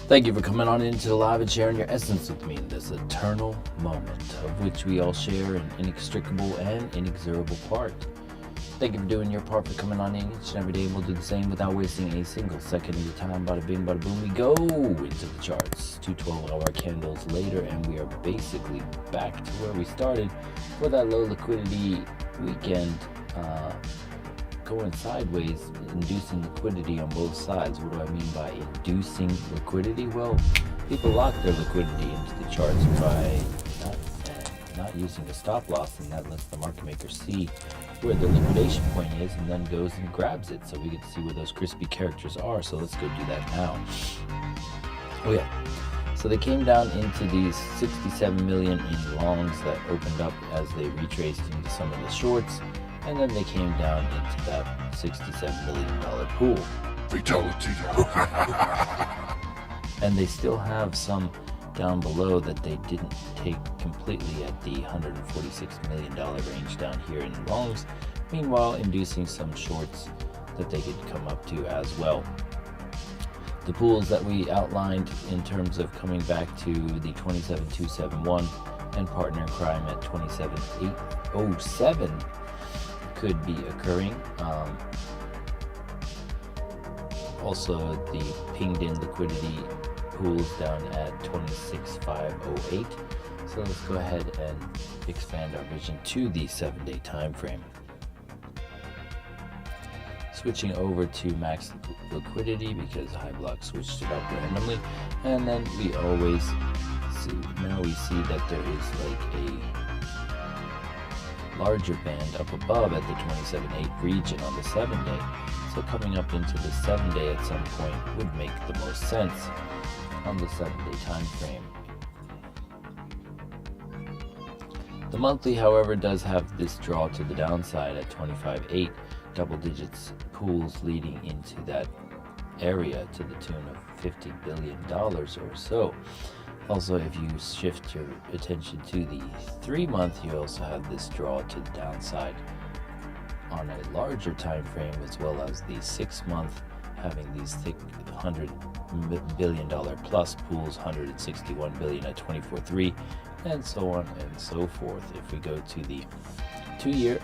Thank you for coming on into the live and sharing your essence with me in this eternal moment, of which we all share an inextricable and inexorable part. Thank you for doing your part, for coming on in each and every day, and we'll do the same without wasting a single second of your time. Bada bing, bada boom, we go into the charts. 2 12-hour candles later, and we are basically back to where we started for that low liquidity weekend, going sideways, inducing liquidity on both sides. What do I mean by inducing liquidity? Well, people lock their liquidity into the charts by not using a stop loss, and that lets the market maker see where the liquidation point is and then goes and grabs it. So we get to see where those crispy characters are. So let's go do that now. Oh yeah. So they came down into these 67 million in longs that opened up as they retraced into some of the shorts. And then they came down into that $67 million pool. Fatality. And they still have some down below that they didn't take completely at the $146 million range down here in longs. Meanwhile, inducing some shorts that they could come up to as well. The pools that we outlined in terms of coming back to the 27,271 and partner in crime at 27,807 could be occurring. Also, the pinged in liquidity pools down at 26,508. So let's go ahead and expand our vision to the 7-day time frame. Switching over to max liquidity because high block switched it up randomly, and then we always see, now we see that there is like a larger band up above at the 27.8 region on the 7-day. So coming up into the 7-day at some point would make the most sense on the 7-day time frame. The monthly, however, does have this draw to the downside at 25.8, double digits pools leading into that area to the tune of $50 billion or so. Also, if you shift your attention to the 3-month, you also have this draw to the downside on a larger time frame, as well as the 6-month having these thick $100 billion plus pools, 161 billion at 24.3, and so on and so forth. If we go to the 2-year,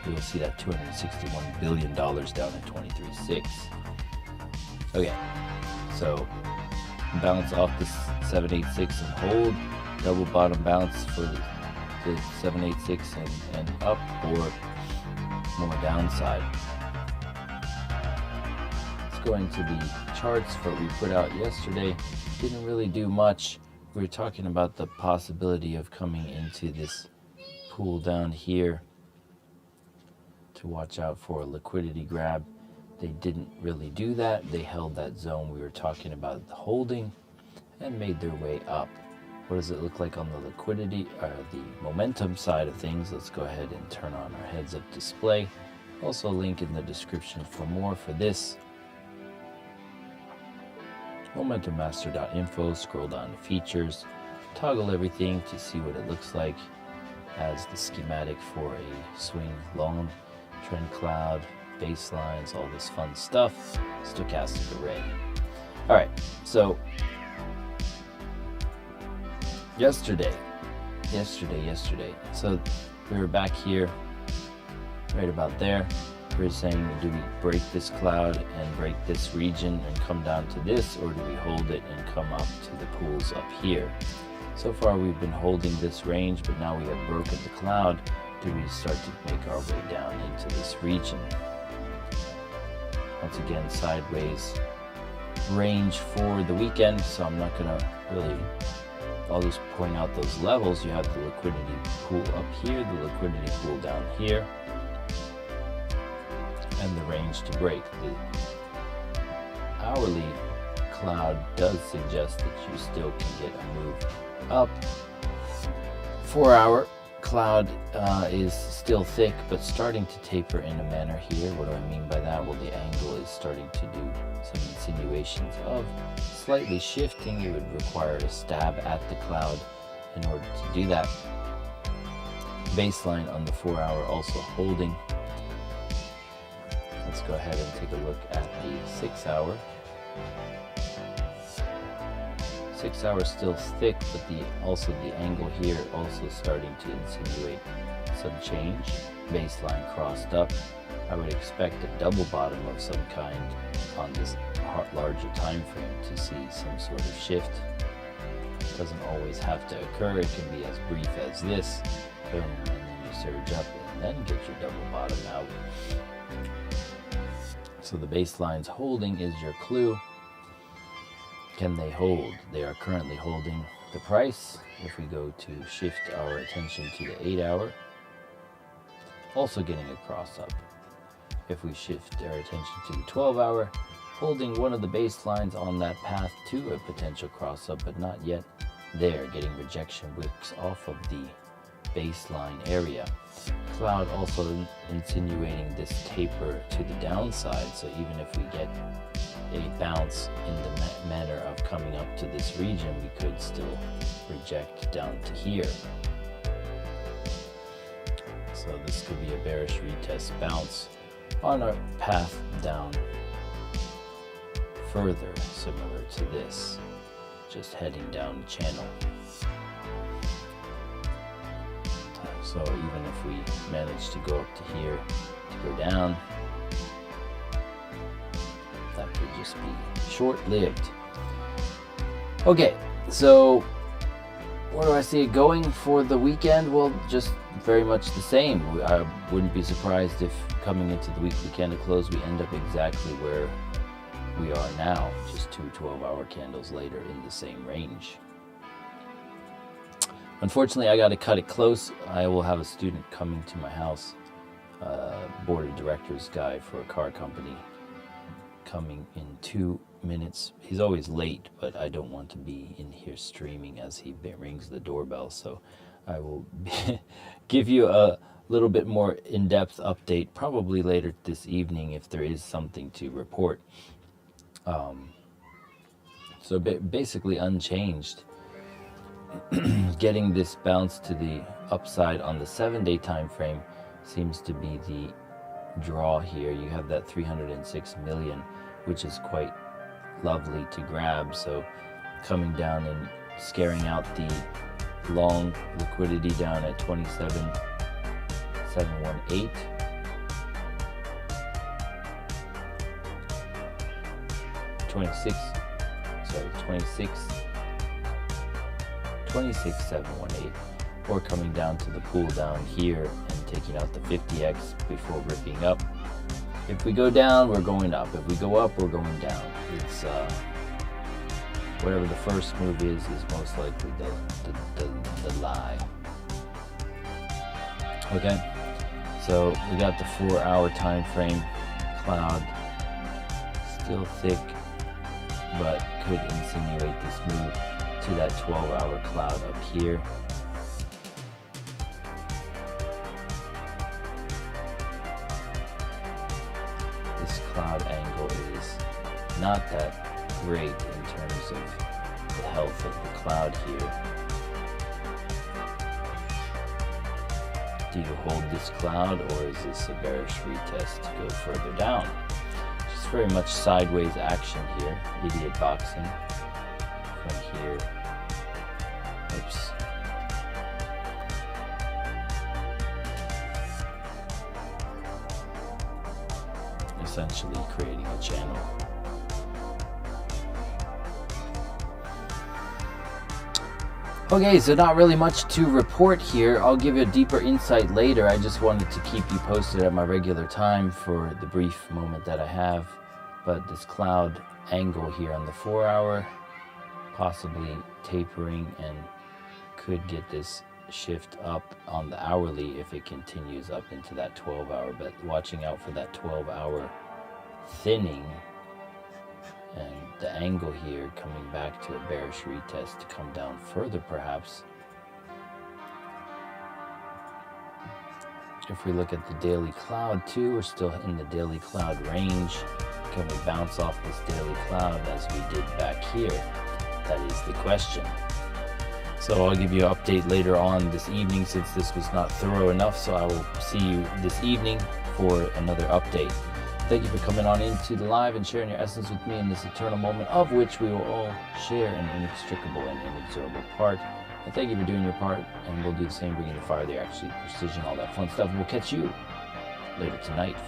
we will see that $261 billion down at 23.6. Okay, so bounce off the 786 and hold, double bottom bounce for the 786 and up, or more downside. Let's go into the charts for what we put out yesterday. Didn't really do much. We were talking about the possibility of coming into this pool down here to watch out for a liquidity grab. They didn't really do that. They held that zone we were talking about holding and made their way up. What does it look like on the liquidity, the momentum side of things? Let's go ahead and turn on our heads up display. Also link in the description for more for this. MomentumMaster.info, scroll down to features, toggle everything to see what it looks like as the schematic for a swing long, trend cloud, baselines, all this fun stuff, stochastic array. All right, so yesterday, so we were back here, right about there. We were saying, do we break this cloud and break this region and come down to this, or do we hold it and come up to the pools up here? So far we've been holding this range, but now we have broken the cloud. Do we start to make our way down into this region? Once again, sideways range for the weekend, so I'm not gonna really, I'll just point out those levels. You have the liquidity pool up here, the liquidity pool down here, and the range to break. The hourly cloud does suggest that you still can get a move up. 4-hour cloud is still thick but starting to taper in a manner here. What do I mean by that? Well, the angle is starting to do some insinuations of slightly shifting. It would require a stab at the cloud in order to do that. Baseline on the 4 hour also holding. Let's go ahead and take a look at the 6 hour. 6 hours still thick, but also the angle here also starting to insinuate some change. Baseline crossed up. I would expect a double bottom of some kind on this larger time frame to see some sort of shift. Doesn't always have to occur. It can be as brief as this, boom, and then you surge up and then get your double bottom out. So the baseline's holding is your clue. Can they hold? They are currently holding the price. If we go to shift our attention to the 8 hour, also getting a cross up. If we shift our attention to the 12 hour, holding one of the baselines on that path to a potential cross up, but not yet there, getting rejection wicks off of the baseline area. Cloud also insinuating this taper to the downside, so even if we get a bounce in the manner of coming up to this region, we could still reject down to here. So this could be a bearish retest bounce on our path down further, similar to this, just heading down the channel. So even if we manage to go up to here to go down, that could just be short-lived. Okay, so where do I see it going for the weekend? Well, just very much the same. I wouldn't be surprised if coming into the weekly candle close we end up exactly where we are now, just 2 12-hour candles later in the same range. Unfortunately, I got to cut it close. I will have a student coming to my house, board of directors guy for a car company, coming in 2 minutes. He's always late, but I don't want to be in here streaming as he rings the doorbell, so I will give you a little bit more in-depth update probably later this evening if there is something to report. So basically unchanged. Getting this bounce to the upside on the 7-day time frame seems to be the draw here. You have that 306 million, which is quite lovely to grab. So coming down and scaring out the long liquidity down at 27,718. $26,718, or coming down to the pool down here and taking out the 50x before ripping up. If we go down, we're going up. If we go up, we're going down. It's whatever the first move is most likely the lie. Okay, so we got the 4-hour time frame. Cloud still thick, but could insinuate this move to that 12-hour cloud up here. This cloud angle is not that great in terms of the health of the cloud here. Do you hold this cloud, or is this a bearish retest to go further down? Just very much sideways action here. Idiot boxing from here. Oops. Essentially creating a channel. Okay, so not really much to report here. I'll give you a deeper insight later. I just wanted to keep you posted at my regular time for the brief moment that I have. But this cloud angle here on the 4-hour, possibly tapering, and could get this shift up on the hourly if it continues up into that 12-hour. But watching out for that 12-hour thinning, and the angle here coming back to a bearish retest to come down further perhaps. If we look at the daily cloud too, we're still in the daily cloud range. Can we bounce off this daily cloud as we did back here? That is the question. So I'll give you an update later on this evening, since this was not thorough enough. So I will see you this evening for another update. Thank you for coming on into the live and sharing your essence with me in this eternal moment, of which we will all share an inextricable and inexorable part. And thank you for doing your part, and we'll do the same, bringing the fire, the accuracy, precision, all that fun stuff. And we'll catch you later tonight for